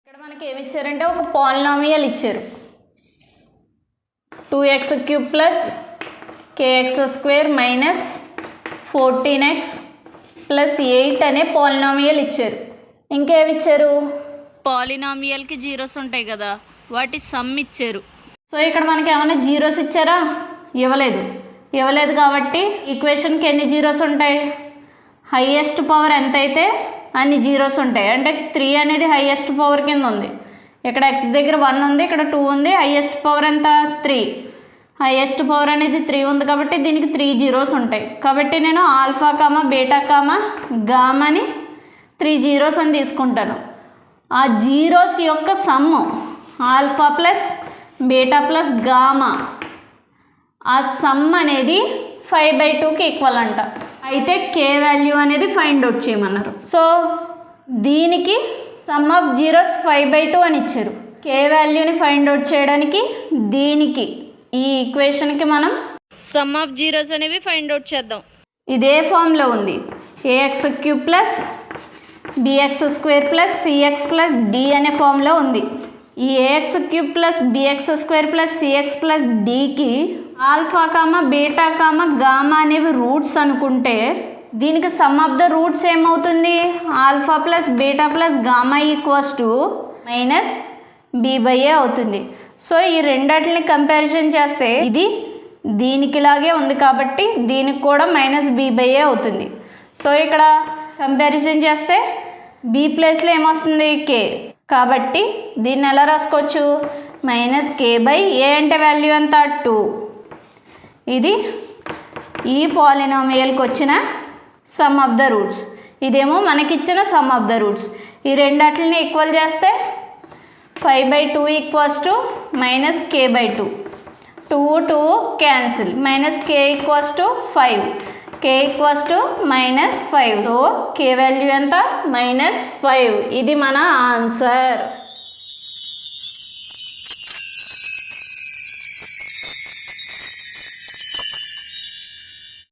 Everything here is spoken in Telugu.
ఇక్కడ మనకి ఏమి ఇచ్చారంటే ఒక పాలినామియల్ ఇచ్చారు. 2x³ plus kx² minus 14x plus 8 అనే పాలినామియల్ ఇచ్చారు. ఇంకేమి ఇచ్చారు? పాలినామియల్కి జీరోస్ ఉంటాయి కదా, వాటి సమ్ ఇచ్చారు. సో ఇక్కడ మనకి ఏమైనా జీరోస్ ఇచ్చారా? ఇవ్వలేదు కాబట్టి ఈక్వేషన్కి ఎన్ని జీరోస్ ఉంటాయి? హైయెస్ట్ పవర్ ఎంత అయితే అన్ని జీరోస్ ఉంటాయి. అంటే 3 అనేది హైయెస్ట్ పవర్ కింద ఉంది. ఇక్కడ x దగ్గర 1 ఉంది, ఇక్కడ 2 ఉంది. హైయెస్ట్ పవర్ ఎంత? 3. హైయెస్ట్ పవర్ అనేది 3 ఉంది కాబట్టి దీనికి 3 జీరోస్ ఉంటాయి. కాబట్టి నేను ఆల్ఫా కామా బీటా కామా గామాని 3 జీరోస్ అని తీసుకుంటాను. ఆ జీరోస్ యొక్క sum alpha plus beta plus gamma, ఆ సమ్ అనేది 5/2కి ఈక్వల్ అంట. అయితే k వాల్యూ అనేది ఫైండ్ అవుట్ చేయమన్నారు. సో దీనికి సమ్ ఆఫ్ జీరోస్ 5/2 అని ఇచ్చారు. k వాల్యూని ఫైండ్ అవుట్ చేయడానికి దీనికి ఈ ఈక్వేషన్కి మనం సమ్ ఆఫ్ జీరోస్ అనేవి ఫైండ్ అవుట్ చేద్దాం. ఇదే ఫామ్లో ఉంది. ax³ plus bx² plus cx plus d అనే ఫామ్లో ఉంది. ఈ ax³ plus bx² plus cx plus dకి alpha comma beta comma gamma అనేవి రూట్స్ అనుకుంటే దీనికి సమ్ ఆఫ్ ద రూట్స్ ఏమవుతుంది? Alpha plus beta plus gamma equals to minus b/a అవుతుంది. సో ఈ రెండిటిని కంపారిజన్ చేస్తే ఇది దీనికిలాగే ఉంది కాబట్టి దీనికి కూడా మైనస్ b/a అవుతుంది. సో ఇక్కడ కంపారిజన్ చేస్తే b ప్లేస్లో ఏమొస్తుంది? k. కాబట్టి దీన్ని ఎలా రాసుకోవచ్చు? మైనస్ k/a అంటే వాల్యూ ఎంత? 2. ఇది ఈ పాలినామియల్కి వచ్చిన సమ్ ఆఫ్ ద రూట్స్. ఇదేమో మనకిచ్చిన సమ్ ఆఫ్ ద రూట్స్. ఈ రెండిటిని ఈక్వల్ చేస్తే 5/2 equals to minus k/2. 2 cancel. Minus k equals to 5. k equals to minus 5. So k value ఎంత? -5. ఇది మన ఆన్సర్.